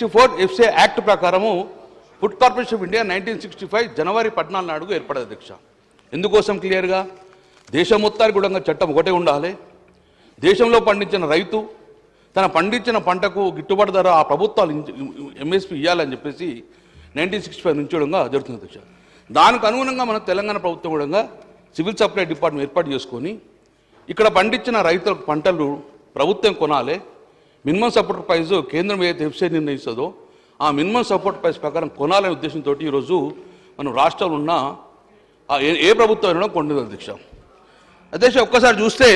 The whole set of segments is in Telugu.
1964 ఎఫ్సిఐ యాక్ట్ ప్రకారము ఫుడ్ కార్పొరేషన్ ఆఫ్ ఇండియా 1965 జనవరి 14 నాడు ఏర్పడదు అధ్యక్ష. ఎందుకోసం క్లియర్గా దేశం మొత్తానికి కూడా చట్టం ఒకటే ఉండాలి. దేశంలో పండించిన రైతు తన పండించిన పంటకు గిట్టుబాటు ధర ఆ ప్రభుత్వాలు ఎంఎస్పీ ఇవ్వాలని చెప్పేసి 1965 నుంచి కూడా జరుగుతుంది అధ్యక్ష. దానికి అనుగుణంగా మన తెలంగాణ ప్రభుత్వం కూడా సివిల్ సప్లై డిపార్ట్మెంట్ ఏర్పాటు చేసుకొని ఇక్కడ పండించిన రైతుల పంటలు ప్రభుత్వం కొనాలి. మినిమం సపోర్ట్ ప్రైస్ కేంద్రం ఏదైతే ఎఫ్సిఐ నిర్ణయిస్తుందో ఆ మినిమం సపోర్ట్ ప్రైస్ ప్రకారం కొనాలనే ఉద్దేశంతో ఈరోజు మనం రాష్ట్రంలో ఉన్న ఏ ప్రభుత్వం అయినా కొండదు అధ్యక్ష. అధ్యక్ష ఒక్కసారి చూస్తే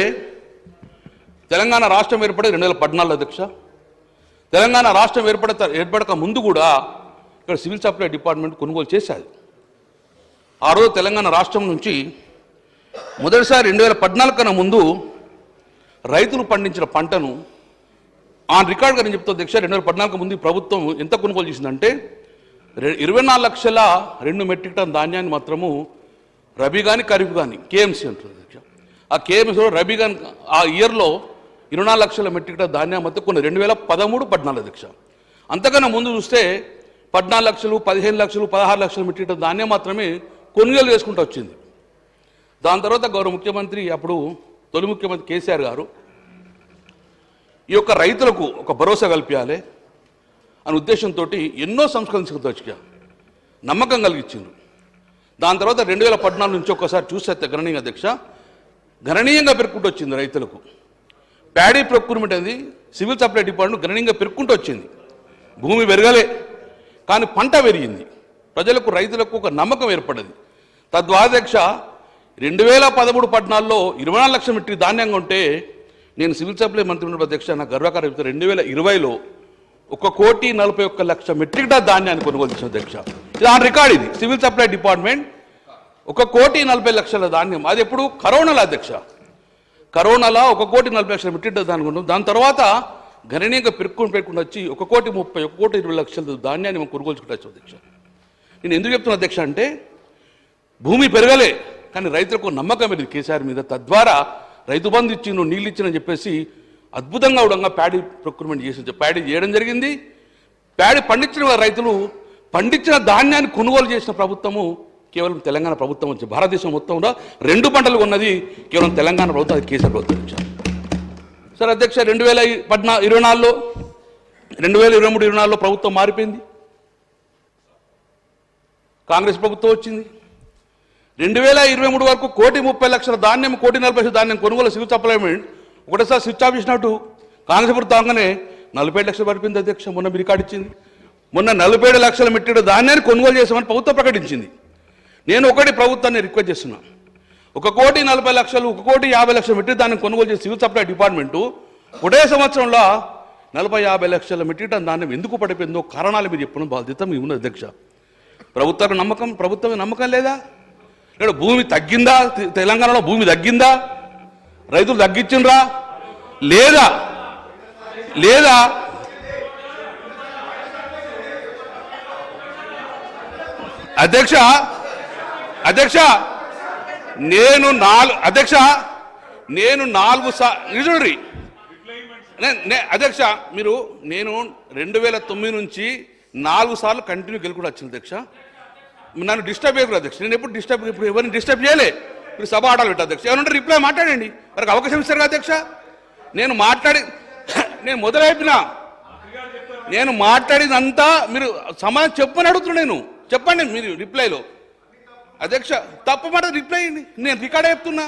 తెలంగాణ రాష్ట్రం ఏర్పడే 2014 అధ్యక్ష. తెలంగాణ రాష్ట్రం ఏర్పడక ముందు కూడా ఇక్కడ సివిల్ సప్లై డిపార్ట్మెంట్ కొనుగోలు చేశారు. ఆ రోజు తెలంగాణ రాష్ట్రం నుంచి మొదటిసారి 2014 కన్నా ముందు రైతులు పండించిన పంటను ఆన్ రికార్డ్గా నేను చెప్తా అధ్యక్ష. 2014 ముందు ప్రభుత్వం ఎంత కొనుగోలు చేసిందంటే 24 లక్షల 2 మెట్రిక్ టన్ ధాన్యాన్ని మాత్రము రబీ కానీ ఖరీఫ్ కానీ కేఎంసీ అంటుంది అధ్యక్ష. ఆ కేఎంసీలో రబీ కానీ ఆ ఇయర్లో 24 లక్షల మెట్రిక్ టన్ ధాన్యం మొత్తం కొన్ని 2013-14 అధ్యక్ష. అంతకన్నా ముందు చూస్తే 14 లక్షలు 15 లక్షలు 16 లక్షల మెట్రిక్ టన్ ధాన్యం మాత్రమే కొనుగోలు చేసుకుంటూ వచ్చింది. దాని తర్వాత గౌరవ ముఖ్యమంత్రి అప్పుడు తొలి ముఖ్యమంత్రి కేసీఆర్ గారు ఈ యొక్క రైతులకు ఒక భరోసా కల్పించాలి అనే ఉద్దేశంతో ఎన్నో సంస్కరించుకు నమ్మకం కలిగించింది. దాని తర్వాత 2014 నుంచి ఒక్కసారి చూస్తే గణనీయంగా అధ్యక్ష గణనీయంగా పెరుక్కుంటూ వచ్చింది రైతులకు. ప్యాడీ ప్రొక్యూర్మెంట్ అనేది సివిల్ సప్లై డిపార్ట్మెంట్ గణనీయంగా పెరుక్కుంటూ వచ్చింది. భూమి పెరగలే కానీ పంట పెరిగింది. ప్రజలకు రైతులకు ఒక నమ్మకం ఏర్పడింది. తద్వారా అధ్యక్ష 2013-14లో 24 లక్షల మెట్రిక్ ధాన్యంగా ఉంటే నేను సివిల్ సప్లై మంత్రి ఉన్న అధ్యక్ష నాకు గర్వకారం చెప్తాను 2020లో 1,41,00,000 మెట్రిక్ టన్ ధాన్యాన్ని కొనుగోలు చేసిన అధ్యక్ష. ఇది ఆన్ రికార్డ్. ఇది సివిల్ సప్లై డిపార్ట్మెంట్ 1,40,40,00,000 ధాన్యం. అది ఎప్పుడు కరోనాలో అధ్యక్ష. కరోనాలో 1,40,40,00,000 మెట్రిక్ టన్ ధాన్యం కొన్నాం. దాని తర్వాత గణనీయంగా పెరుక్కుంటూ వచ్చి 1,30,00,000 1,20,00,000 ధాన్యాన్ని మనం కొనుగోలుచుకుంటూ అధ్యక్ష. నేను ఎందుకు చెప్తున్నా అధ్యక్ష అంటే భూమి పెరగలే కానీ రైతులకు నమ్మకం ఇది కేసీఆర్ మీద. తద్వారా రైతు బంధు ఇచ్చిండు నీళ్ళు ఇచ్చిందని చెప్పేసి అద్భుతంగా కూడా ప్యాడీ ప్రొక్యూర్మెంట్ చేసి ప్యాడీ చేయడం జరిగింది. ప్యాడీ పండించిన రైతులు పండించిన ధాన్యాన్ని కొనుగోలు చేసిన ప్రభుత్వము కేవలం తెలంగాణ ప్రభుత్వం వచ్చి భారతదేశం మొత్తంలో 2 పంటలు ఉన్నది కేవలం తెలంగాణ ప్రభుత్వం, అది కేసీఆర్ ప్రభుత్వం ఇచ్చారు. సార్ అధ్యక్ష 2024లో 2023-24లో ప్రభుత్వం మారిపోయింది. కాంగ్రెస్ ప్రభుత్వం వచ్చింది. 2023 వరకు 1,30,00,000 ధాన్యం 1,40,00,000 ధాన్యం కొనుగోలు సివిల్ సప్లైమెంట్ ఒకటేసారి స్విచ్ ఆఫ్ చేసినట్టు కాంగ్రెస్ ప్రభుత్వం రాగానే 47 లక్షలు పడిపోయింది అధ్యక్ష. మొన్న మీరు రికార్డు ఇచ్చింది. మొన్న 47 లక్షల మెట్రిక్ ధాన్యాన్ని కొనుగోలు చేసామని ప్రభుత్వం ప్రకటించింది. నేను ఒకటి ప్రభుత్వాన్ని రిక్వెస్ట్ చేస్తున్నా, 1,40,00,000 1,50,00,000 మెట్రిక్ ధాన్యం కొనుగోలు చేసి సివిల్ సప్లై డిపార్ట్మెంటు ఒకటే సంవత్సరంలో 40-50 లక్షల మెట్రిక్ టన్ ధాన్యం ఎందుకు పడిపోయిందో కారణాలు మీరు చెప్పడం బాధ్యత మీ ఉన్నది అధ్యక్ష. ప్రభుత్వం నమ్మకం లేదా? ఇక్కడ భూమి తగ్గిందా? తెలంగాణలో భూమి తగ్గిందా? రైతులు తగ్గించిండ్రా లేదా? అధ్యక్ష నేను 4 సార్లు అధ్యక్ష మీరు నేను 2009 నుంచి 4 సార్లు కంటిన్యూ గెలుకుండా వచ్చింది అధ్యక్ష. నన్ను డిస్టర్బ్ చేయకూడదు అధ్యక్ష. నేను ఎప్పుడు ఇప్పుడు ఎవరిని డిస్టర్బ్ చేయలే. మీరు సభ ఆడాలి పెట్టా అధ్యక్ష. ఏమన్నా రిప్లై మాట్లాడండి, వారికి అవకాశం ఇస్తారు కదా అధ్యక్ష. నేను మాట్లాడినంతా మీరు సమాధానం చెప్పని అడుగుతున్నా. నేను చెప్పండి మీరు రిప్లైలో అధ్యక్ష. తప్పు మాట రిప్లై అయ్యింది. నేను రికార్డే చెప్తున్నా,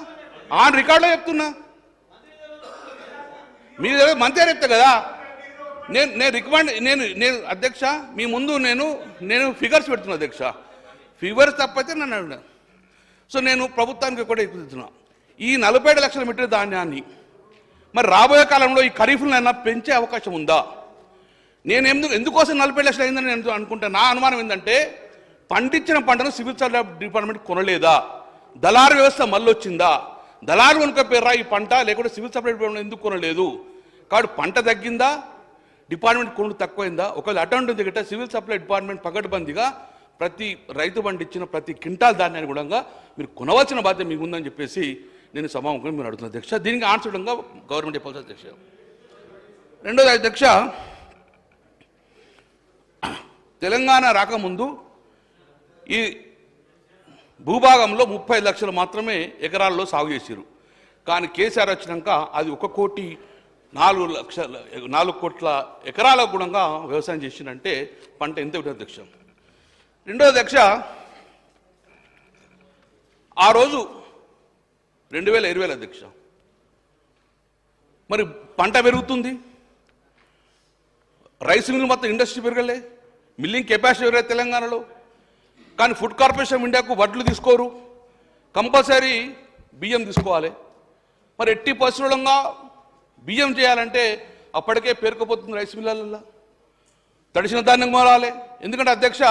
ఆన్ రికార్డులో చెప్తున్నా. మీరు మంచిగా చెప్తా కదా. నేను అధ్యక్ష మీ ముందు నేను ఫిగర్స్ పెడుతున్నా అధ్యక్ష. ఫిగర్స్ తప్పైతే నన్ను అడిగినా. సో నేను ప్రభుత్వానికి కూడా ఎక్కుతున్నా ఈ 47 లక్షల మెట్రిక్ ధాన్యాన్ని మరి రాబోయే కాలంలో ఈ ఖరీఫ్లైనా పెంచే అవకాశం ఉందా? నేను ఎందుకోసం 47 లక్షలు అయిందని నేను అనుకుంటా. నా అనుమానం ఏంటంటే పండించిన పంటను సివిల్ సప్లై డిపార్ట్మెంట్ కొనలేదా? దళారు వ్యవస్థ మళ్ళీ వచ్చిందా? దళారు కొనుక్కపోయారా ఈ పంట, లేకుంటే సివిల్ సప్లై డిపార్ట్మెంట్ ఎందుకు కొనలేదు? కాబట్టి పంట తగ్గిందా, డిపార్ట్మెంట్ కొనుగోలు తక్కువైందా? ఒకవేళ అటువంటి దిగట సివిల్ సప్లై డిపార్ట్మెంట్ పకడ్బందీగా ప్రతి రైతు పండించిన ప్రతి క్వింటాల్ ధాన్యాన్ని కూడా మీరు కొనవలసిన బాధ్యత మీకు ఉందని చెప్పేసి నేను సమావేశంగా మీరు అడుగుతున్నా అధ్యక్ష. దీనికి ఆన్సర్గా గవర్నమెంట్ చెప్పాల్సి అధ్యక్ష. రెండోది అధ్యక్ష తెలంగాణ రాకముందు ఈ భూభాగంలో 30 లక్షలు మాత్రమే ఎకరాల్లో సాగు చేశారు. కానీ కేసీఆర్ వచ్చినాక అది 1,04,00,000 కోట్ల ఎకరాల గుణంగా వ్యవసాయం చేసిందంటే పంట ఎంత ఉంటుంది అధ్యక్ష. రెండో అధ్యక్ష, ఆ రోజు 2020 అధ్యక్ష, మరి పంట పెరుగుతుంది, రైస్ మిల్ మొత్తం ఇండస్ట్రీ పెరగలే, మిల్లింగ్ కెపాసిటీ పెరగలేదు తెలంగాణలో. కానీ ఫుడ్ కార్పొరేషన్ ఆఫ్ ఇండియాకు వడ్లు తీసుకోరు, కంపల్సరీ బియ్యం తీసుకోవాలి. మరి 80% బియ్యం చేయాలంటే అప్పటికే పేరుకుపోతుంది రైస్ మిల్లల్లో, తడిసిన ధాన్యం కొనాలి. ఎందుకంటే అధ్యక్ష,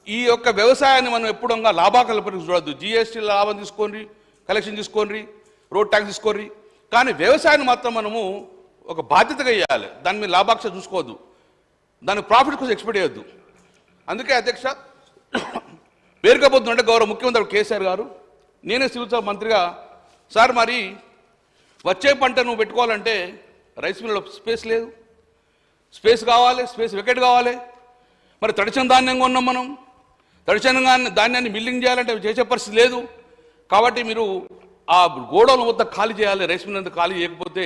ఈ యొక్క వ్యవసాయాన్ని మనం ఎప్పుడంగా లాభాకల్పనకు చూడద్దు. జిఎస్టీ లాభం తీసుకోండి, కలెక్షన్ తీసుకోండి, రోడ్ ట్యాక్స్ తీసుకోండి, కానీ వ్యవసాయాన్ని మాత్రం మనము ఒక బాధ్యతగా చేయాలి. దాని మీద లాభాక్ష చూసుకోవద్దు, దాని ప్రాఫిట్ కోసం ఎక్స్పెక్ట్ చేయొద్దు. అందుకే అధ్యక్ష, పేరుకపోతుందంటే గౌరవ ముఖ్యమంత్రి కేసీఆర్ గారు, నేనే సివిల్ సప్లై మంత్రిగా, సార్ మరి వచ్చే పంట నువ్వు పెట్టుకోవాలంటే రైస్ మిల్లో స్పేస్ లేదు, స్పేస్ కావాలి, స్పేస్ వికెట్ కావాలి. మరి తడిచిన ధాన్యంగా ఉన్నాం మనం, తడిచిన ధాన్యాన్ని మిల్లింగ్ చేయాలంటే చేసే పరిస్థితి లేదు. కాబట్టి మీరు ఆ గోడౌన్ మొత్తం ఖాళీ చేయాలి, రైస్ మిల్ అంతా ఖాళీ చేయకపోతే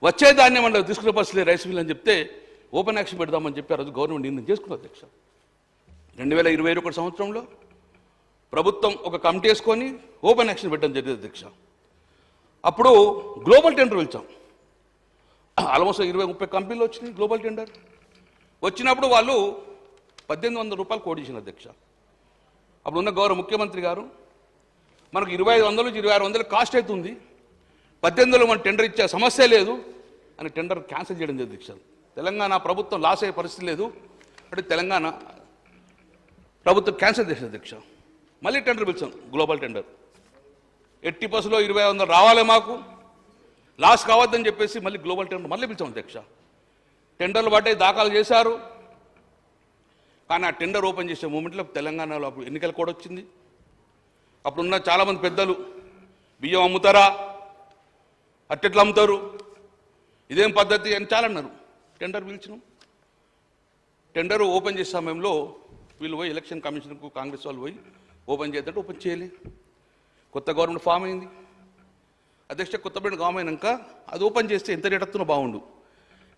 వచ్చే ధాన్యం అంటే తీసుకునే పరిస్థితి లేదు రైస్ మిల్ అని చెప్తే ఓపెన్ యాక్షన్ పెడదామని చెప్పి ఆ రోజు గవర్నమెంట్ నిర్ణయం చేసుకున్నారు అధ్యక్ష. 2021 సంవత్సరంలో ప్రభుత్వం ఒక కమిటీ వేసుకొని ఓపెన్ యాక్షన్ పెట్టడం జరిగింది అధ్యక్ష. అప్పుడు గ్లోబల్ టెండర్ పిలిచాం. ఆల్మోస్ట్ 20-30 కంపెనీలు వచ్చినాయి గ్లోబల్ టెండర్. వచ్చినప్పుడు వాళ్ళు 1,800 రూపాయలు కోట్ చేసిన అధ్యక్ష. అప్పుడు ఉన్న గౌరవ ముఖ్యమంత్రి గారు, మనకు 2,500 నుంచి 2,600 కాస్ట్ అవుతుంది, 1800 మనం టెండర్ ఇచ్చే సమస్య లేదు అని టెండర్ క్యాన్సిల్ చేయడం జరిగింది అధ్యక్ష. తెలంగాణ ప్రభుత్వం లాస్ అయ్యే పరిస్థితి లేదు అంటే తెలంగాణ ప్రభుత్వం క్యాన్సిల్ చేసింది అధ్యక్ష. మళ్ళీ టెండర్ పిలిచాం, గ్లోబల్ టెండర్. 80% 2,500 రావాలి, మాకు లాస్ కావద్దని చెప్పేసి మళ్ళీ గ్లోబల్ టెండర్ మళ్ళీ పిలిచాం అధ్యక్ష. టెండర్లు బట్టే దాఖలు చేశారు. కానీ ఆ టెండర్ ఓపెన్ చేసే మూమెంట్లో తెలంగాణలో అప్పుడు ఎన్నికల కోడ్ వచ్చింది. అప్పుడున్న చాలామంది పెద్దలు బియ్యం అమ్ముతారా, అట్టెట్లు అమ్ముతారు, ఇదేం పద్ధతి అని చాలా అన్నారు. టెండర్ పిలిచినాం. టెండర్ ఓపెన్ చేసే సమయంలో వీళ్ళు పోయి ఎలక్షన్ కమిషన్కు కాంగ్రెస్ వాళ్ళు పోయి ఓపెన్ చేద్దంటే ఓపెన్ చేయలే. కొత్త గవర్నమెంట్ ఫామ్ అయింది అధ్యక్ష. కొత్త గవర్నమెంట్ ఫామ్ అయినాక అది ఓపెన్ చేస్తే ఎంత రేట్ వస్తున్నా బాగుండు,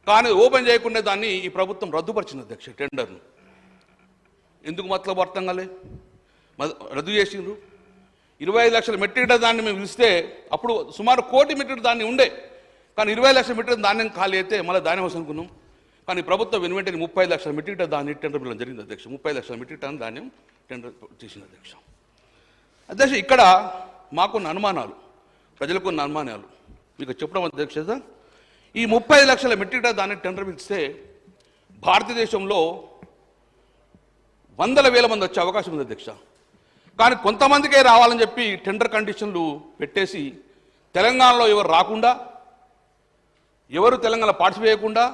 కానీ ఓపెన్ చేయకుండా దాన్ని ఈ ప్రభుత్వం రద్దుపరిచింది అధ్యక్ష. టెండర్ను ఎందుకు మతలబు అర్థం కాలే, రద్దు చేసిండ్రు. 25 లక్షల మెట్రిక్ టన్ దాన్ని మేము పిలిస్తే అప్పుడు సుమారు 1 కోటి మెట్రిక్ దాన్ని ఉండే, కానీ 25 లక్షల మెట్రిక్ టన్ ధాన్యం ఖాళీ అయితే మళ్ళీ ధాన్యం అవసరం అనుకున్నాం. కానీ ప్రభుత్వం వెనువెంటనే 30 లక్షల మెట్రిక్ టన్ ధాన్యం టెండర్ పిల్లడం జరిగింది అధ్యక్ష. 30 లక్షల మెట్రిక్ టన్ ధాన్యం టెండర్ చేసింది అధ్యక్ష. అధ్యక్ష, ఇక్కడ మాకున్న అనుమానాలు, ప్రజలకున్న అనుమానాలు మీకు చెప్పడం అధ్యక్ష. ఈ 30 లక్షల మెట్రిక్ టన్ ధాన్యం టెండర్ పిలిస్తే భారతదేశంలో 100,000 మంది వచ్చే అవకాశం ఉంది అధ్యక్ష. కానీ కొంతమందికే రావాలని చెప్పి టెండర్ కండిషన్లు పెట్టేసి తెలంగాణలో ఎవరు రాకుండా, ఎవరు తెలంగాణ పార్టిసిపేట్ చేయకుండా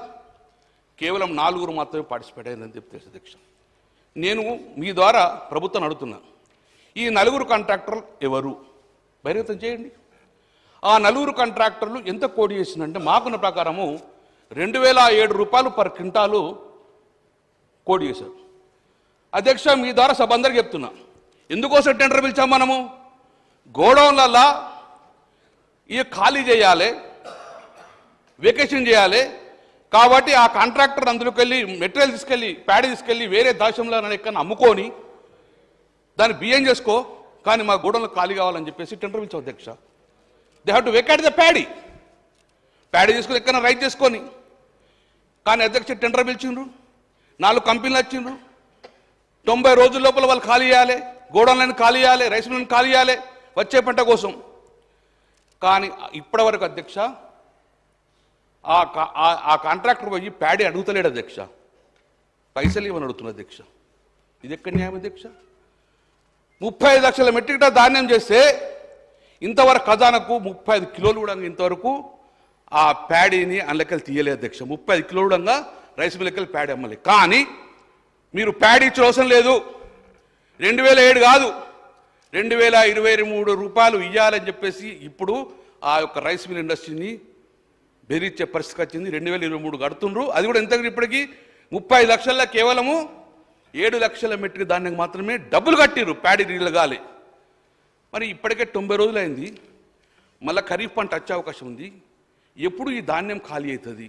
కేవలం 4 మాత్రమే పార్టిసిపేట్ అయిందని చెప్తే అధ్యక్ష. నేను మీ ద్వారా ప్రభుత్వం అడుగుతున్నా, ఈ 4 కాంట్రాక్టర్లు ఎవరు బహిర్గతం చేయండి. ఆ 4 కాంట్రాక్టర్లు ఎంత కోడి చేసిందంటే మాకున్న ప్రకారము 2,007 రూపాయలు పర్ క్వింటాలు కోడి చేశారు అధ్యక్ష. మీ ద్వారా సభ అందరికీ చెప్తున్నా, ఎందుకోసం టెండర్ పిలిచాం మనము, గోడౌన్లల్లా ఇక ఖాళీ చేయాలి, వెకేషన్ చేయాలి. కాబట్టి ఆ కాంట్రాక్టర్ అందులోకి వెళ్ళి మెటీరియల్ తీసుకెళ్ళి, ప్యాడీ తీసుకెళ్ళి వేరే దేశంలో ఎక్కడ అమ్ముకొని దాన్ని బియ్యం చేసుకో, కానీ మా గోడౌన్లో ఖాళీ కావాలని చెప్పేసి టెండర్ పిలిచాం అధ్యక్ష. They have to vacate the paddy తీసుకొని ఎక్కడ రైట్ చేసుకొని. కానీ అధ్యక్ష టెండర్ పిలిచిండ్రు, 4 కంపెనీలు వచ్చిండ్రు, 90 రోజుల లోపల వాళ్ళు ఖాళీ చేయాలి, గోడౌన్లను ఖాళీ చేయాలి, రైస్ మిల్లను ఖాళీ చేయాలి వచ్చే పంట కోసం. కానీ ఇప్పటి వరకు అధ్యక్ష ఆ కాంట్రాక్టర్ పోయి ప్యాడీ అడుగుతలేడు అధ్యక్ష, పైసలు ఇవ్వని అడుగుతున్నారు అధ్యక్ష. ఇది ఎక్కడ న్యాయం అధ్యక్ష? 35 లక్షల మెట్రిక్ టన్ ధాన్యం చేస్తే ఇంతవరకు ఖజానాకు 35 కిలోలు కూడా ఇంతవరకు ఆ ప్యాడీని అల్లెక్కలు తీయలేదు అధ్యక్ష. 35 కిలోలు కూడా రైస్ మిల్లెక్కలు ప్యాడీ అమ్మలే. కానీ మీరు ప్యాడీ ఇచ్చే అవసరం లేదు, 2007 కాదు 2,023 రూపాయలు ఇవ్వాలని చెప్పేసి ఇప్పుడు ఆ యొక్క రైస్ మిల్ ఇండస్ట్రీని బెదిరించే పరిస్థితికి వచ్చింది. 2023 కడుతుండ్రు, అది కూడా ఎంత ఇప్పటికీ 30 లక్షల్లో కేవలము 7 లక్షల మెట్రిక్ ధాన్యం మాత్రమే డబ్బులు కట్టిరు ప్యాడీ రీలగాలి. మరి ఇప్పటికే 90 రోజులైంది, మళ్ళీ ఖరీఫ్ పంట వచ్చే అవకాశం ఉంది. ఎప్పుడు ఈ ధాన్యం ఖాళీ అవుతుంది,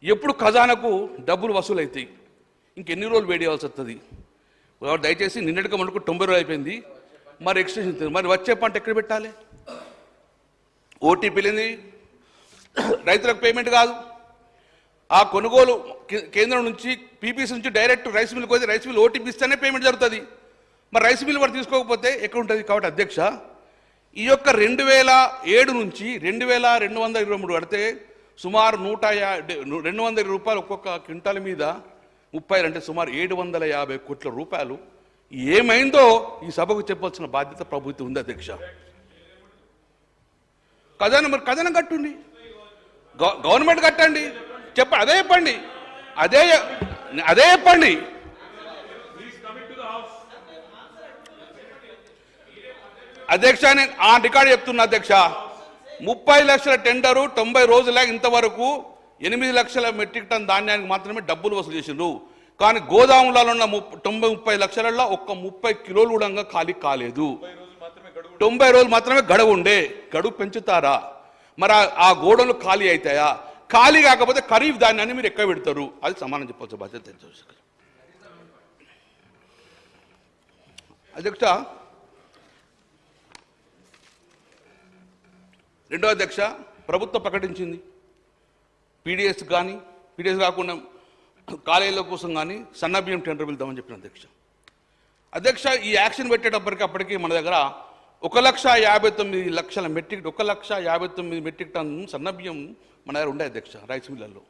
ఎప్పుడు ఖజానాకు డబ్బులు వసూలు అవుతాయి, ఇంకెన్ని రోజులు వేడి చేయాల్సి వస్తుంది? దయచేసి నిన్నటిగా మనకు 90 రోజులు అయిపోయింది, మరి ఎక్స్టెన్షన్, మరి వచ్చే పంట ఎక్కడ పెట్టాలి? ఓటీపీలేని రైతులకు పేమెంట్ కాదు, ఆ కొనుగోలు కేంద్రం నుంచి పీపీసీ నుంచి డైరెక్ట్ రైస్ మిల్కి పోతే రైస్ మిల్ ఓటీపీ ఇస్తేనే పేమెంట్ జరుగుతుంది. మరి రైస్ మిల్ వారు తీసుకోకపోతే ఎక్కడ ఉంటుంది? కాబట్టి అధ్యక్ష, ఈ యొక్క 2007 నుంచి 2223 పడితే సుమారు 220 రూపాయలు ఒక్కొక్క క్వింటాల మీద 30 అంటే సుమారు 750 కోట్ల రూపాయలు ఏమైందో ఈ సభకు చెప్పాల్సిన బాధ్యత ప్రభుత్వం ఉంది అధ్యక్ష. ఖజానా మరి ఖజానా కట్టుండి, గవర్నమెంట్ కట్టండి, అదే చెప్పండి, అదే చెప్పండి. అధ్యక్ష, నేను ఆ రికార్డు చెప్తున్నా అధ్యక్ష. 30 లక్షల టెండరు 90 రోజుల ఇంతవరకు 8 లక్షల మెట్రిక్ టన్ ధాన్యానికి మాత్రమే డబ్బులు వసూలు చేసిండ్రు. కానీ గోదాములలో ఉన్న 30 లక్షలలో ఒక్క 30 కిలోలు కూడా ఖాళీ కాలేదు. 90 రోజులు మాత్రమే గడువు ఉండే. గడువు పెంచుతారా? మరి ఆ గోడలు ఖాళీ అవుతాయా? ఖాళీ కాకపోతే ఖరీఫ్ ధాన్యాన్ని మీరు ఎక్కడ పెడతారు? అది సమానం చెప్పాల్సిన బాధ్యత తెలుసు అధ్యక్ష. రెండో అధ్యక్ష, ప్రభుత్వం ప్రకటించింది పీడిఎస్ కానీ పీడిఎస్ కాకుండా కాలేజీల కోసం కానీ సన్నబియ్యం టెండర్ వెళ్దామని చెప్పిన అధ్యక్ష. ఈ యాక్షన్ పెట్టేటప్పటికి అప్పటికి మన దగ్గర 1,59,00,000 మెట్రిక్ 1,59,000 మెట్రిక్ టన్ సన్నబియ్యం మన దగ్గర ఉండే అధ్యక్ష రైస్ మిల్లల్లో.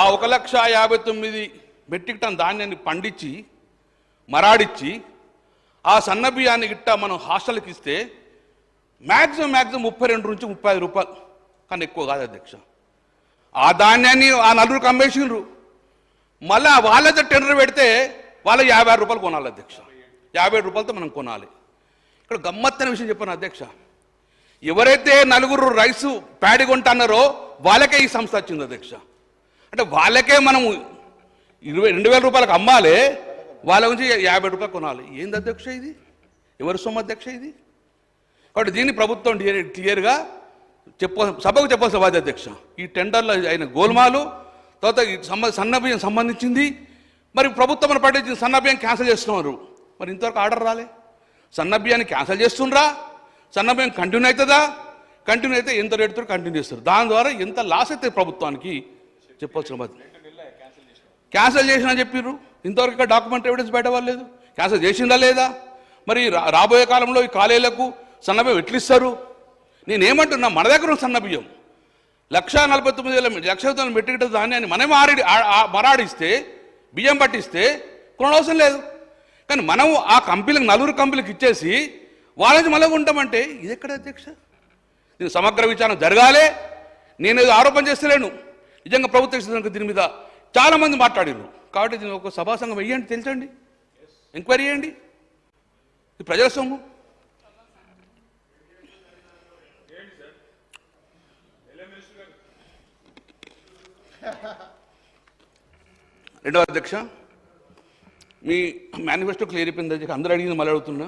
ఆ 1,59,000 మెట్రిక్ టన్ ధాన్యాన్ని పండించి మరాడిచ్చి ఆ సన్నబియ్యాన్ని గిట్ట మనం హాస్టల్కి ఇస్తే మ్యాక్సిమం 32 నుంచి 35 రూపాయలు, కానీ ఎక్కువ కాదు అధ్యక్ష. ఆ ధాన్యాన్ని ఆ నలుగురికి అమ్మేసిండ్రు. మళ్ళీ వాళ్ళతో టెండర్ పెడితే వాళ్ళు 56 రూపాయలు కొనాలి అధ్యక్ష. 57 రూపాయలతో మనం కొనాలి. ఇక్కడ గమ్మత్తైన విషయం చెప్పాను అధ్యక్ష. ఎవరైతే నలుగురు రైసు ప్యాడీ కొంటున్నారో వాళ్ళకే ఈ సంస్థ వచ్చింది అధ్యక్ష. అంటే వాళ్ళకే మనం 2,000 రూపాయలకు అమ్మాలి, వాళ్ళ గురించి 50 రూపాయలు కొనాలి. ఏంది అధ్యక్ష ఇది? ఎవరి సొమ్ము అధ్యక్ష ఇది? కాబట్టి దీన్ని ప్రభుత్వం క్లియర్గా సభకు చెప్పాల్సిన బాధ్యత అధ్యక్ష. ఈ టెండర్లో అయిన గోల్మాలు, తర్వాత సన్నబియ్యం సంబంధించింది. మరి ప్రభుత్వం పట్టించిన సన్నబియ్యం క్యాన్సిల్ చేస్తున్నారు. మరి ఇంతవరకు ఆర్డర్ రాలే. సన్నబియ్యాన్ని క్యాన్సిల్ చేస్తుండ్రా? సన్నబియ్యం కంటిన్యూ అవుతుందా? కంటిన్యూ అయితే ఎంత రేటుతో కంటిన్యూ చేస్తారు? దాని ద్వారా ఎంత లాస్ అవుతుంది ప్రభుత్వానికి చెప్పాల్సిన బాధ్యత. క్యాన్సిల్ చేసినా చెప్పారు, ఇంతవరకు ఇక్కడ డాక్యుమెంట్ ఎవిడెన్స్ బయట వాళ్ళలేదు. క్యాన్సిల్ చేసిందా లేదా? మరి రాబోయే కాలంలో ఈ కాలేజీలకు సన్నబియ్యం ఎట్లిస్తారు? నేనేమంటున్నా, మన దగ్గర ఉన్న సన్నబియ్యం 1,49,00,000 మెట్రిక్ టన్ ధాన్యాన్ని మనమే మరాడిస్తే బియ్యం పట్టిస్తే కొనవసరం లేదు. కానీ మనం ఆ కంపెనీలకు నలుగురు కంపెనీలకు ఇచ్చేసి వాళ్ళని మళ్ళీ ఉంటామంటే ఇది ఎక్కడ అధ్యక్ష? దీని సమగ్ర విచారణ జరగాలి. నేను ఏదో ఆరోపణ చేస్తలేను, నిజంగా ప్రభుత్వం దీని మీద చాలామంది మాట్లాడారు. కాబట్టి దీని ఒక సభా సంఘం వెయ్యండి, తెలుసండి, ఎంక్వైరీ చేయండి. ఇది ప్రజల సొమ్ము. రెండవ అధ్యక్ష, మీ మేనిఫెస్టో క్లియర్ అయిపోయింది అధ్యక్ష. అందరూ అడిగింది మళ్ళీ అడుగుతున్నా.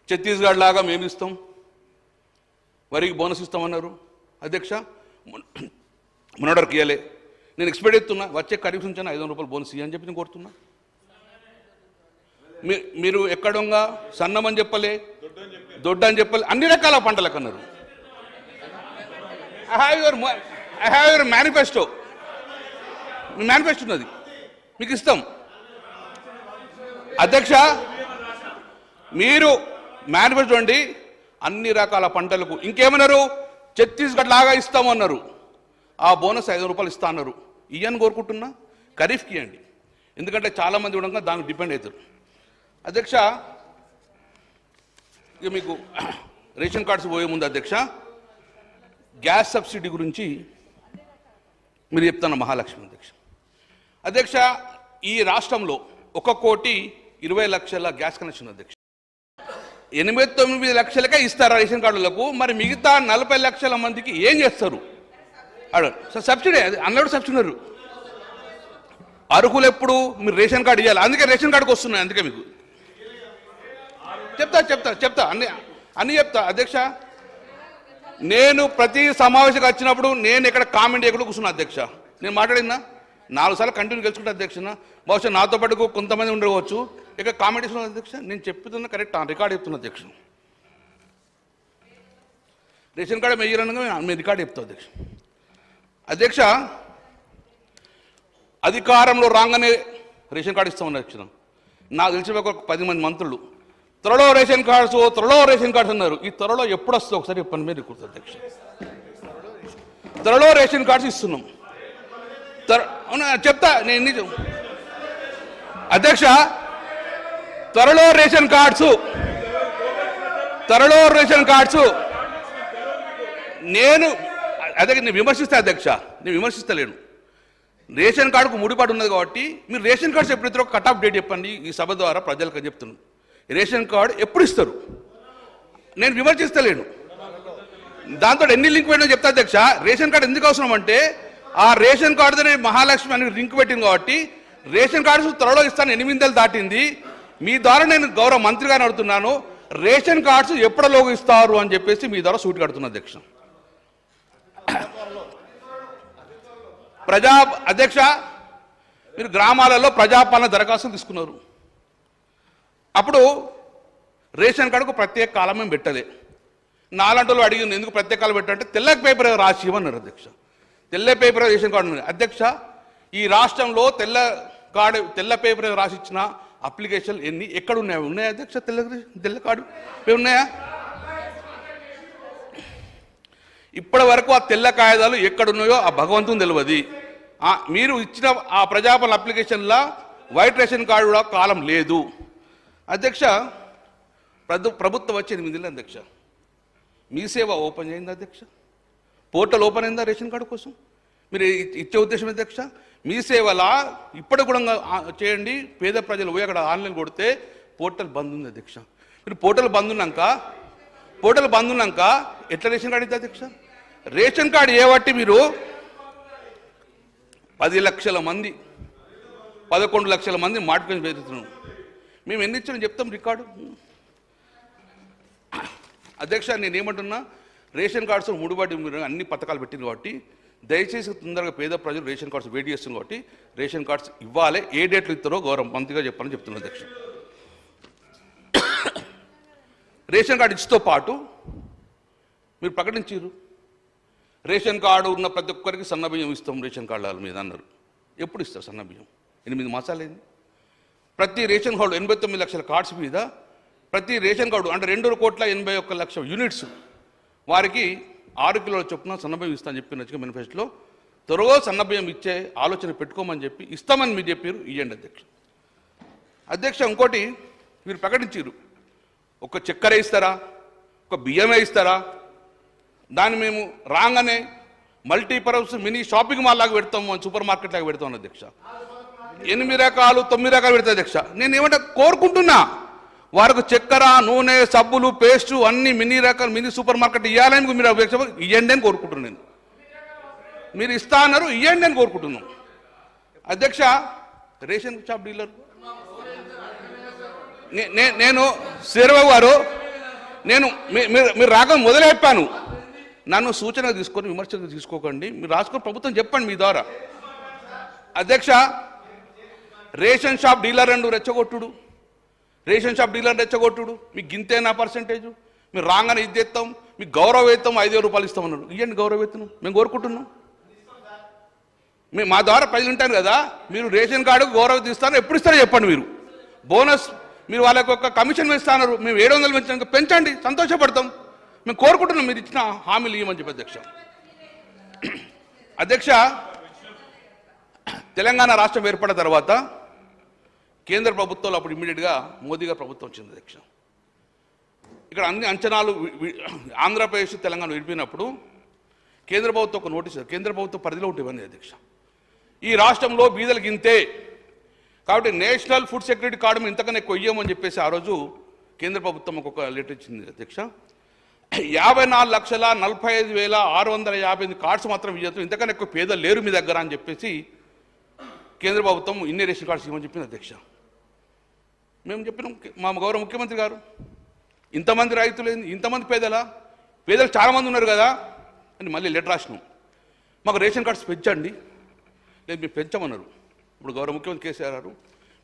ఛత్తీస్గఢ్ లాగా మేము ఇస్తాం, వరికి బోనస్ ఇస్తామన్నారు అధ్యక్ష. మొన్నటికి ఇవ్వలే. నేను ఎక్స్పెక్ట్ చేస్తున్నా వచ్చే ఖరీఫ్ నుంచి 500 రూపాయలు బోనస్ ఇవ్వని చెప్పి నేను కోరుతున్నా. మీరు ఎక్కడంగా సన్నమని చెప్పలే, దొడ్డ అని చెప్పలే, అన్ని రకాల పంటలకు అన్నారు. I have your manifesto. Me manifesto ఉన్నది, మీకు ఇస్తాం అధ్యక్ష. మీరు మేనిఫెస్టో అండి, అన్ని రకాల పంటలకు. ఇంకేమన్నారు? ఛత్తీస్గఢ్ లాగా ఇస్తామన్నారు. ఆ బోనస్ 500 రూపాయలు ఇస్తా అన్నారు. ఇయ్యని కోరుకుంటున్నా, ఖరీఫ్కి ఇవ్వండి. ఎందుకంటే చాలామంది ఉండగా దానికి డిపెండ్ అవుతారు అధ్యక్ష. ఇక మీకు రేషన్ కార్డ్స్ పోయే ముందు అధ్యక్ష, గ్యాస్ సబ్సిడీ గురించి మీరు చెప్తున్న మహాలక్ష్మి అధ్యక్ష. ఈ రాష్ట్రంలో 1,20,00,000 గ్యాస్ కనెక్షన్ అధ్యక్ష. 89 లక్షలకే ఇస్తారా రేషన్ కార్డులకు? మరి మిగతా 40 లక్షల మందికి ఏం చేస్తారు? సబ్సిడీ, అది అన్లోడ్ సబ్సిడీ. అర్హులు ఎప్పుడు మీరు రేషన్ కార్డు ఇవ్వాలి, అందుకే రేషన్ కార్డుకి వస్తున్నాయి. అందుకే మీకు చెప్తా అన్ని చెప్తా అధ్యక్ష. నేను ప్రతి సమావేశంకి వచ్చినప్పుడు నేను ఎక్కడ కామెంట్ ఎక్కడ కూర్చున్నా అధ్యక్ష. నేను మాట్లాడినా 4 సార్లు కంటిన్యూ గెలుచుకుంటా అధ్యక్ష. బహుశా నాతో పాటు కొంతమంది ఉండవచ్చు ఇక కామెంట్ ఇస్తున్నా అధ్యక్ష. నేను చెప్తున్నా కరెక్ట్ రికార్డ్ చెప్తున్నా అధ్యక్ష. రేషన్ కార్డు మెయ్యరనగా మేము రికార్డు చెప్తాం అధ్యక్ష. అధ్యక్ష అధికారంలో రాగానే రేషన్ కార్డు ఇస్తామని అధ్యక్ష. నాకు తెలిసిన ఒక 10 మంది మంత్రులు త్వరలో రేషన్ కార్డ్స్ అన్నారు. ఈ త్వరలో ఎప్పుడు వస్తుంది ఒకసారి చెప్పండి మీరు గుర్తు అధ్యక్ష. త్వరలో రేషన్ కార్డ్స్ ఇస్తున్నాం. చెప్తా నేను అధ్యక్ష. త్వరలో రేషన్ కార్డ్స్ నేను విమర్శిస్తా అధ్యక్ష. నేను విమర్శిస్తలేను. రేషన్ కార్డుకు ముడిపాటు ఉన్నది కాబట్టి మీరు రేషన్ కార్డ్స్ ఎప్పుడైతే ఒక కట్ ఆఫ్ డేట్ చెప్పండి. ఈ సభ ద్వారా ప్రజలకు చెప్తున్నాను. రేషన్ కార్డు ఎప్పుడు ఇస్తారు? నేను విమర్శిస్తలేను. దాంతో ఎన్ని లింక్ పెట్టినా చెప్తా అధ్యక్ష. రేషన్ కార్డు ఎందుకు అవసరం అంటే ఆ రేషన్ కార్డుతోనే మహాలక్ష్మి అని లింక్ పెట్టింది కాబట్టి రేషన్ కార్డు త్వరలో ఇస్తాను. 8 నెలలు దాటింది. మీ ద్వారా నేను గౌరవ మంత్రి గారిని అడుగుతున్నాను, రేషన్ కార్డ్స్ ఎప్పటిలోగా ఇస్తారు అని చెప్పేసి మీ ద్వారా సూటి కడుతున్నా అధ్యక్ష. అధ్యక్ష మీరు గ్రామాలలో ప్రజాపాలన దరఖాస్తులు తీసుకున్నారు. అప్పుడు రేషన్ కార్డుకు ప్రత్యేక కాలం మేము పెట్టలే. నాలంటలో అడిగింది ఎందుకు ప్రత్యేక కాలం పెట్టాలంటే తెల్ల పేపర్ రాసి ఇవ్వన్నారు అధ్యక్ష. తెల్ల పేపర్ రేషన్ కార్డు ఉంది అధ్యక్ష. ఈ రాష్ట్రంలో తెల్ల పేపర్ రాసి ఇచ్చిన అప్లికేషన్ ఎక్కడ ఉన్నాయా అధ్యక్ష? తెల్ల కార్డు ఉన్నాయా? ఇప్పటి వరకు ఆ తెల్ల కాగితాలు ఎక్కడున్నాయో ఆ భగవంతుని తెలియదు. మీరు ఇచ్చిన ఆ ప్రజాపాలన అప్లికేషన్లో వైట్ రేషన్ కార్డు కూడా కాలం లేదు అధ్యక్ష. ప్రభుత్వం వచ్చి 8 నెలలు అధ్యక్ష. మీ సేవ ఓపెన్ చేయండి అధ్యక్ష. పోర్టల్ ఓపెన్ అయిందా రేషన్ కార్డు కోసం? మీరు ఇచ్చే ఉద్దేశం అధ్యక్ష. మీ సేవలా ఇప్పటి కూడా చేయండి. పేద ప్రజలు పోయి అక్కడ ఆన్లైన్ కొడితే పోర్టల్ బంద్ ఉంది అధ్యక్ష. మీరు పోర్టల్ బంద్ ఉన్నాక ఎట్లా రేషన్ కార్డు ఇద్దా అధ్యక్ష? రేషన్ కార్డు ఏవట్టి మీరు 10 లక్షల మంది 11 లక్షల మంది మార్కెట్ పెరుగుతున్నాం. మేము ఎన్ని ఇచ్చామని చెప్తాం రికార్డు అధ్యక్ష. నేనేమంటున్నా, రేషన్ కార్డ్స్ ముడిపడి మీరు అన్ని పథకాలు పెట్టింది కాబట్టి దయచేసి తొందరగా పేద ప్రజలు రేషన్ కార్డ్స్ వెయిట్ చేస్తుంది కాబట్టి రేషన్ కార్డ్స్ ఇవ్వాలి. ఏ డేట్లు ఇస్తారో గౌరవం మంత్రిగా చెప్పాలని చెప్తున్నా అధ్యక్ష. రేషన్ కార్డు ఇచ్చితో పాటు మీరు ప్రకటించారు రేషన్ కార్డు ఉన్న ప్రతి ఒక్కరికి సన్నబియ్యం ఇస్తాం రేషన్ కార్డుల మీద అన్నారు. ఎప్పుడు ఇస్తారు సన్నబియ్యం? 8 మాసాలైంది. ప్రతి రేషన్ కార్డు 89 లక్షల కార్డ్స్ మీద ప్రతి రేషన్ కార్డు అంటే 2,81,00,000 యూనిట్స్ వారికి 6 కిలోల చొప్పున సన్నబియ్యం ఇస్తామని చెప్పిన మేనిఫెస్టోలో త్వరగా సన్నబియ్యం ఇచ్చే ఆలోచన పెట్టుకోమని చెప్పి ఇస్తామని మీరు చెప్పారు. ఇవ్వండి అధ్యక్ష. ఇంకోటి మీరు ప్రకటించారు ఒక చక్కెర ఇస్తారా, ఒక బియ్యమే ఇస్తారా? దాన్ని మేము రాగానే మల్టీపర్పస్ మినీ షాపింగ్ మాల్ లాగా పెడతాము, సూపర్ మార్కెట్ లాగా పెడతాం అధ్యక్ష. 8 రకాలు 9 రకాలు పెడతా అధ్యక్ష. నేను ఏమంటే కోరుకుంటున్నా వారికి చక్కెర, నూనె, సబ్బులు, పేస్టు అన్ని మినీ సూపర్ మార్కెట్ ఇవ్వాలని మీరు ఇవ్వండి అని కోరుకుంటున్నాను. నేను మీరు ఇస్తా అన్నారు, ఇవ్వండి అని కోరుకుంటున్నాం అధ్యక్ష. రేషన్ షాప్ డీలర్ నేను శ్రీరావు గారు మీరు రాక మొదలు చెప్పాను. నన్ను సూచన తీసుకొని విమర్శలు తీసుకోకండి. మీరు రాసుకొని ప్రభుత్వం చెప్పండి మీ ద్వారా అధ్యక్ష. రేషన్ షాప్ డీలర్ అండు రెచ్చగొట్టుడు, మీకు గింతేనా పర్సెంటేజ్? మీరు రాగానే ఇది తెస్తాం, మీకు గౌరవ వేతనం 5,000 రూపాయలు ఇస్తామన్నారు. ఇవ్వండి గౌరవ వేతనం, మేము కోరుకుంటున్నాం. మా ద్వారా ప్రజలు ఉంటారు కదా, మీరు రేషన్ కార్డుకు గౌరవం ఇస్తారో ఎప్పుడు ఇస్తారో చెప్పండి. మీరు బోనస్ మీరు వాళ్ళకి ఒక కమిషన్ ఇస్తున్నారు, మేము 700 పెంచండి, సంతోషపడతాం. మేము కోరుకుంటున్నాం మీరు ఇచ్చిన హామీలు ఇవ్వమని చెప్పి అధ్యక్ష. తెలంగాణ రాష్ట్రం ఏర్పడిన తర్వాత కేంద్ర ప్రభుత్వంలో అప్పుడు ఇమ్మీడియట్గా మోదీ గారి ప్రభుత్వం వచ్చింది అధ్యక్ష. ఇక్కడ అన్ని అంచనాలు ఆంధ్రప్రదేశ్ తెలంగాణ విడిపోయినప్పుడు కేంద్ర ప్రభుత్వం ఒక నోటీస్, కేంద్ర ప్రభుత్వం పరిధిలో ఉంటుంది అధ్యక్ష. ఈ రాష్ట్రంలో బీదలు గింతే కాబట్టి నేషనల్ ఫుడ్ సెక్యూరిటీ కార్డు ఇంతకన్నా ఎక్కువ ఇయ్యమని చెప్పేసి ఆ రోజు కేంద్ర ప్రభుత్వం ఒక్కొక్క లెటర్ ఇచ్చింది అధ్యక్ష. 54,45,650 కార్డ్స్ మాత్రం ఇవ్వదు, ఇంతకన్నా ఎక్కువ పేదలు లేరు మీ దగ్గర అని చెప్పేసి కేంద్ర ప్రభుత్వం ఇన్ని రేషన్ కార్డ్స్ ఇవ్వమని చెప్పింది అధ్యక్ష. మేము చెప్పినాం, మా గౌరవ ముఖ్యమంత్రి గారు ఇంతమంది రైతులు ఇంతమంది పేదలు చాలామంది ఉన్నారు కదా అని మళ్ళీ లెటర్ రాసినాం. మాకు రేషన్ కార్డ్స్ పెంచండి, లేదు మేము పెంచమన్నారు. ఇప్పుడు గౌరవ ముఖ్యమంత్రి కేసీఆర్ గారు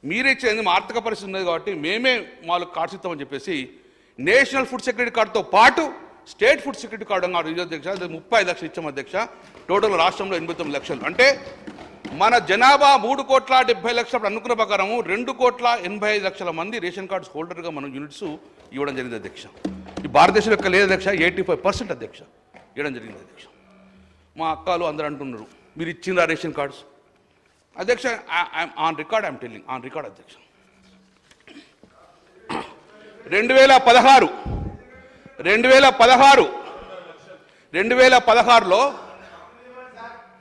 మీరే ఇచ్చేది మా ఆర్థిక పరిస్థితి ఉన్నది కాబట్టి మేమే వాళ్ళకి కార్డ్స్ ఇస్తామని చెప్పేసి నేషనల్ ఫుడ్ సెక్యూరిటీ కార్డుతో పాటు స్టేట్ ఫుడ్ సెక్యూరిటీ కార్డు అధ్యక్ష 35 లక్షలు ఇచ్చాం అధ్యక్ష. టోటల్ రాష్ట్రంలో 89 లక్షలు. అంటే మన జనాభా 3,70,00,000 అనుకున్న ప్రకారం 2,85,00,000 మంది రేషన్ కార్డ్స్ హోల్డర్గా మనం యూనిట్స్ ఇవ్వడం జరిగింది అధ్యక్ష. ఈ భారతదేశం యొక్క లేదు అధ్యక్ష, 85% అధ్యక్ష ఇవ్వడం జరిగింది అధ్యక్ష. మా అక్కలు అందరూ అంటున్నారు మీరు ఇచ్చిండ్రా రేషన్ కార్డ్స్ అధ్యక్ష. On record I'm telling, on record అధ్యక్ష. 2016లో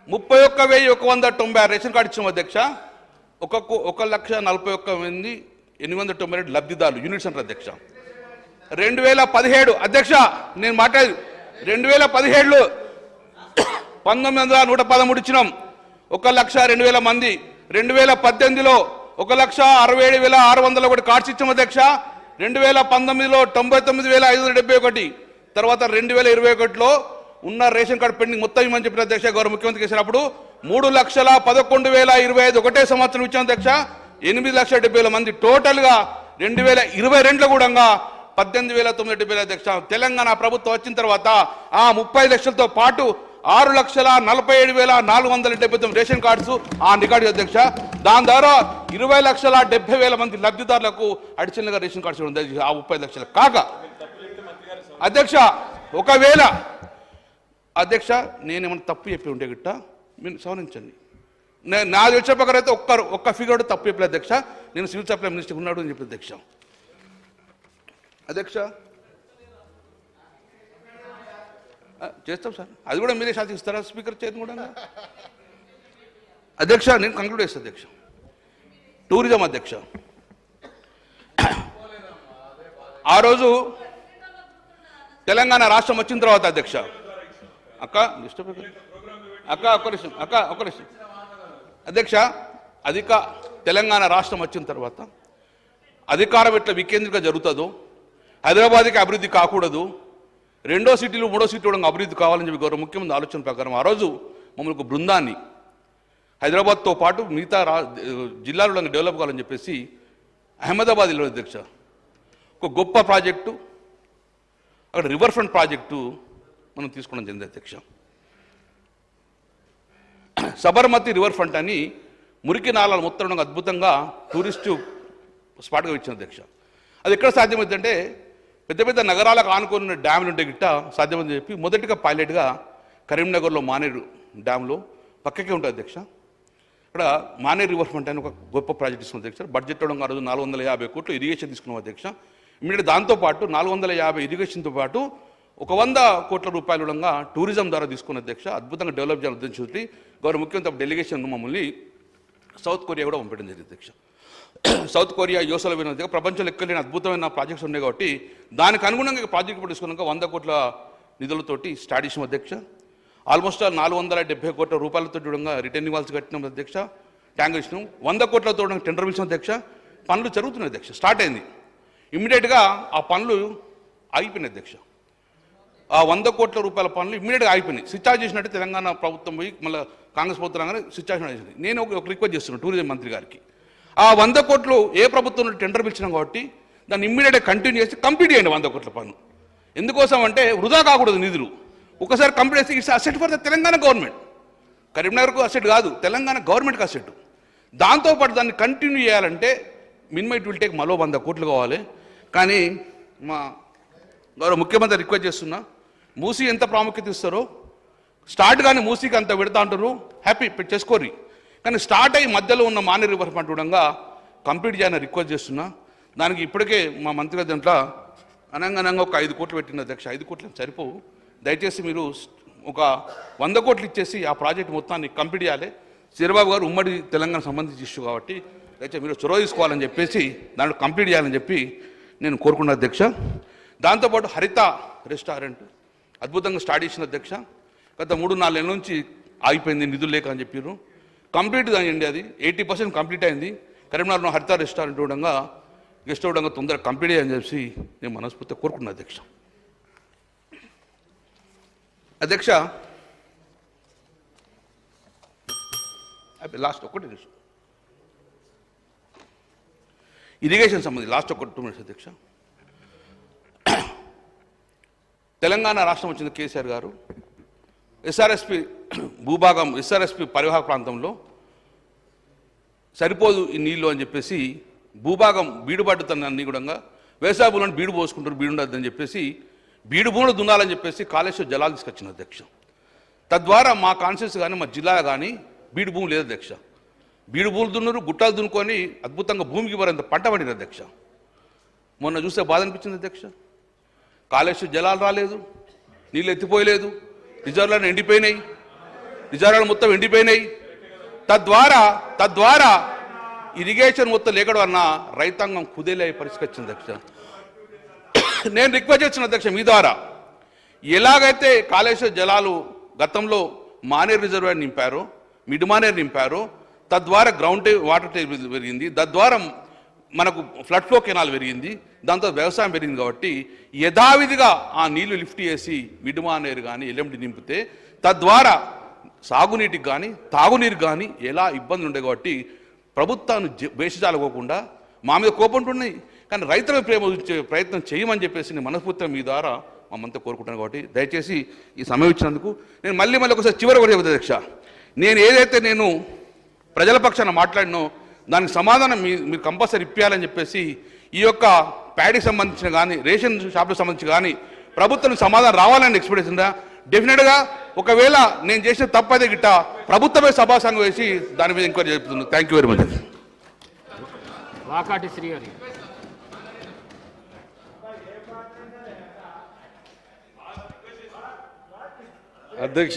31,190 రేషన్ కార్డు ఇచ్చాం అధ్యక్ష. 1,41,41,892 లబ్ధిదారులు యూనిట్స్ అంటారు అధ్యక్ష. 2017 అధ్యక్ష నేను మాట్లాడి 2017లో 19,113 ఇచ్చినాం, 1,02,000 మంది. 2018లో 1,67,601 కార్డ్స్ ఇచ్చాం అధ్యక్ష. 2019లో 99,571. తర్వాత 2021లో ఉన్న రేషన్ కార్డు పెండింగ్ మొత్తం ఇవ్వమని చెప్పిన అధ్యక్ష గౌరవ ముఖ్యమంత్రి చేసినప్పుడు 3,11,025 ఒకటే సంవత్సరం ఇచ్చాం అధ్యక్ష. 8,70,000 మంది టోటల్గా 2022లో కూడా 18,970 అధ్యక్ష. తెలంగాణ ప్రభుత్వం వచ్చిన తర్వాత ఆ 30 లక్షలతో పాటు 6,47,479 రేషన్ కార్డ్స్ ఆ రికార్డు అధ్యక్ష. దాని ద్వారా 20,70,000 మంది లబ్ధిదారులకు అడిషనల్గా రేషన్ కార్డ్స్ ఇవ్వడం ఆ 30 లక్షలు కాక అధ్యక్ష. ఒకవేళ అధ్యక్ష నేనేమన్నా తప్పు చెప్పి ఉంటే గిట్ట మీరు సవరించండి. నా తెలిసిన ప్రకారం అయితే ఒక్క ఫిగర్ తప్పు చెప్పలేదు అధ్యక్ష. నేను సివిల్ సప్లై మినిస్టర్ ఉన్నాడు అని చెప్పి అధ్యక్ష. అధ్యక్ష చేస్తాం సార్, అది కూడా మీరే శాసిస్తారా స్పీకర్ చేతి కూడా అధ్యక్ష. నేను కంక్లూడ్ చేస్తాను అధ్యక్ష. టూరిజం అధ్యక్ష, ఆ రోజు తెలంగాణ రాష్ట్రం వచ్చిన తర్వాత అధ్యక్ష ఒక్క నిమిషం అధ్యక్ష. తెలంగాణ రాష్ట్రం వచ్చిన తర్వాత అధికారం ఎట్లా వికేంద్రీకరణ జరుగుతుందో, హైదరాబాద్కి అభివృద్ధి కాకూడదు, రెండో సిటీలు మూడో సిటీలు అభివృద్ధి కావాలని చెప్పి గౌరవ ముఖ్యమంత్రి ఆలోచన ప్రకారం ఆ రోజు మమ్మల్ని ఒక బృందాన్ని హైదరాబాద్తో పాటు మిగతా జిల్లాలో డెవలప్ కావాలని చెప్పేసి అహ్మదాబాద్ వెళ్ళిన అధ్యక్ష. ఒక గొప్ప ప్రాజెక్టు అక్కడ రివర్ ఫ్రంట్ ప్రాజెక్టు మనం తీసుకోవడం జరిగింది అధ్యక్ష. సబర్మతి రివర్ ఫ్రంట్ అని మురికి నాళాలు మొత్తం అద్భుతంగా టూరిస్టు స్పాట్గా ఇచ్చిన అధ్యక్ష. అది ఎక్కడ సాధ్యమవుతుందంటే పెద్ద పెద్ద నగరాలకు ఆనుకున్న డ్యాములు ఉంటే గిట్ట సాధ్యమని చెప్పి మొదటిగా పైలట్గా కరీంనగర్లో మానేరు డ్యాంలో పక్కకే ఉంటుంది అధ్యక్ష. ఇక్కడ మానేరు రివర్ ఫ్రంట్ అని ఒక గొప్ప ప్రాజెక్ట్ తీసుకున్నాం అధ్యక్ష. బడ్జెట్ ఆ రోజు 450 కోట్లు ఇరిగేషన్ తీసుకున్నాం అధ్యక్ష. ఇమీడియట్ దాంతోపాటు 450 ఇరిగేషన్తో పాటు 100 కోట్ల రూపాయలు టూరిజం ద్వారా తీసుకున్న అధ్యక్ష. అద్భుతంగా డెవలప్ చేయాలని ఉద్దేశించి గౌరవ ముఖ్యమంత్రి డెలిగేషన్ మమ్మల్ని సౌత్ కొరియా కూడా పంపడం జరిగింది అధ్యక్ష. సౌత్ కొరియా యోసలో విన ప్రపంచంలో ఎక్కలేని అద్భుతమైన ప్రాజెక్ట్స్ ఉన్నాయి కాబట్టి దానికి అనుగుణంగా ప్రాజెక్ట్ తీసుకున్నాక 100 కోట్ల నిధులతోటి స్టార్ట్ చేసిన అధ్యక్ష. ఆల్మోస్ట్ 470 కోట్ల రూపాయలతో చూడంగా రిటర్న్ వాల్స్ కట్టినాం అధ్యక్ష. ట్యాంక్ ఇచ్చినాం. 100 కోట్లతో టెండర్ పిలిచిన అధ్యక్ష. పనులు జరుగుతున్నాయి అధ్యక్ష. స్టార్ట్ అయింది. ఇమ్మీడియట్గా ఆ పనులు ఆగిపోయినాయి అధ్యక్ష. ఆ 100 కోట్ల రూపాయల పనులు ఇమ్మీడియట్గా ఆగిపోయినాయి. స్విచ్ ఆఫ్ చేసినట్టు తెలంగాణ ప్రభుత్వం పోయి మళ్ళీ కాంగ్రెస్ ప్రభుత్వం రాగానే స్విచ్ ఆఫ్ చేసింది. నేను ఒక రిక్వెస్ట్ చేస్తున్నాను టూరిజం మంత్రి గారికి, ఆ 100 కోట్లు ఏ ప్రభుత్వం టెండర్ పిలిచినాం కాబట్టి దాన్ని ఇమ్మీడియట్గా కంటిన్యూ చేసి కంప్లీట్ చేయండి 100 కోట్ల పన్ను. ఎందుకోసం అంటే వృధా కాకూడదు నిధులు. ఒకసారి కంప్లీట్ చేస్తే it's asset for the Telangana government. కరీంనగర్కు అసెట్ కాదు, తెలంగాణ గవర్నమెంట్కి అసెట్. దాంతోపాటు దాన్ని కంటిన్యూ చేయాలంటే మినిమం ఇట్ విల్ టేక్ మరో 100 కోట్లు కావాలి. కానీ మా గౌరవ ముఖ్యమంత్రి రిక్వెస్ట్ చేస్తున్నా, మూసీ ఎంత ప్రాముఖ్యత ఇస్తారో స్టార్ట్ కానీ మూసీకి అంత పెడతా అంటారు, హ్యాపీ చేసుకోర్రి. కానీ స్టార్ట్ అయ్యి మధ్యలో ఉన్న మానేరు రివర్ ఫ్రంట్ కూడా కంప్లీట్ చేయాలని రిక్వెస్ట్ చేస్తున్నా. దానికి ఇప్పటికే మా మంత్రి గారి దాంట్లో అనంగనంగా ఒక 5 కోట్లు పెట్టిన అధ్యక్ష. 5 కోట్లు సరిపోవు. దయచేసి మీరు ఒక 100 కోట్లు ఇచ్చేసి ఆ ప్రాజెక్ట్ మొత్తాన్ని కంప్లీట్ చేయాలి. చంద్రబాబు గారు ఉమ్మడి తెలంగాణ సంబంధించి ఇష్యూ కాబట్టి దయచేసి మీరు చొరవ తీసుకోవాలని చెప్పేసి దాంట్లో కంప్లీట్ చేయాలని చెప్పి నేను కోరుకున్న అధ్యక్ష. దాంతోపాటు హరిత రెస్టారెంట్ అద్భుతంగా స్టార్ట్ చేసిన అధ్యక్ష. గత 3-4 నెలల నుంచి ఆగిపోయింది నిధులు లేక అని చెప్పారు. కంప్లీట్ అయ్యింది, అది 80% కంప్లీట్ అయింది. కరీంనగర్లో హరిత రెస్టారెంట్ ఉండగా గెస్ట్ ఉండగా తొందరగా కంప్లీట్ అయ్యని చెప్పి నేను మనస్ఫూర్తిగా కోరుకున్నాను అధ్యక్ష. అధ్యక్ష లాస్ట్ ఒకటి నిమిషం ఇరిగేషన్ సంబంధించి లాస్ట్ ఒక 2 minutes అధ్యక్ష. తెలంగాణ రాష్ట్రం వచ్చింది కేసీఆర్ గారు ఎస్ఆర్ఎస్పి భూభాగం ఎస్ఆర్ఎస్పి పరివాహక ప్రాంతంలో సరిపోదు ఈ నీళ్ళు అని చెప్పేసి భూభాగం బీడుపడ్డుతన్ని కూడా వ్యవసాయ భూములను బీడు పోసుకుంటారు, బీడు ఉండద్దని చెప్పేసి బీడు భూములు దున్నాలని చెప్పేసి కాళేశ్వర జలాలు తీసుకొచ్చిన అధ్యక్ష. తద్వారా మా కాన్స్టిట్యూన్స్ కానీ మా జిల్లా కానీ బీడు భూమి లేదు అధ్యక్ష. బీడు భూములు దున్నరు, గుట్టాలు దున్నుకొని అద్భుతంగా భూమికి మరింత పంట పండిన అధ్యక్ష. మొన్న చూస్తే బాధ అనిపించింది అధ్యక్ష. కాళేశ్వర జలాలు రాలేదు, నీళ్ళు ఎత్తిపోయలేదు, రిజర్వులను ఎండిపోయినాయి, రిజర్వులు మొత్తం ఎండిపోయినాయి. తద్వారా ఇరిగేషన్ మొత్తం లేకడం వలన రైతాంగం కుదేలయ్యే పరిస్థితి వచ్చింది అధ్యక్ష. నేను రిక్వెస్ట్ చేసిన అధ్యక్ష మీ ద్వారా, ఎలాగైతే కాళేశ్వర జలాలు గతంలో మానేరు రిజర్వాయర్ నింపారో, మిడ్ మానేరు నింపారో, తద్వారా గ్రౌండ్ వాటర్ టేబుల్ పెరిగింది, తద్వారా మనకు ఫ్లడ్ ఫ్లో కెనాల్ పెరిగింది, దాంతో వ్యవసాయం పెరిగింది. కాబట్టి యథావిధిగా ఆ నీళ్లు లిఫ్ట్ చేసి మిడ్ మానేరు కానీ ఎల్ఎండి నింపితే తద్వారా సాగునీటికి కానీ తాగునీరుకి కానీ ఎలా ఇబ్బందులు ఉంటాయి. కాబట్టి ప్రభుత్వాన్ని బేషజాలుకోకుండా మా మీద కోపంటున్నాయి, కానీ రైతుల ప్రేమ ఉంచే ప్రయత్నం చేయమని చెప్పేసి నేను మనస్ఫూర్తిగా మీ ద్వారా మమ్మంతా కోరుకుంటాను. కాబట్టి దయచేసి ఈ సమయం ఇచ్చినందుకు నేను మళ్ళీ ఒకసారి చివరి కూడా చెబుతా అధ్యక్ష, నేను ఏదైతే నేను ప్రజల పక్షాన మాట్లాడినో దానికి సమాధానం మీరు కంపల్సరీ ఇప్పించాలని చెప్పేసి ఈ యొక్క ప్యాడీకి సంబంధించిన కానీ రేషన్ షాప్లకు సంబంధించి కానీ ప్రభుత్వం సమాధానం రావాలని ఎక్స్పెక్టేషన్ ఉందా. డెఫినెట్గా ఒకవేళ నేను చేసిన తప్పదే గిట్ట ప్రభుత్వమే సభాసంగం వేసి దాని మీద ఎంక్వైరీ చెప్తున్నాను. Thank you very much. Vakati Shri గారు. అధ్యక్ష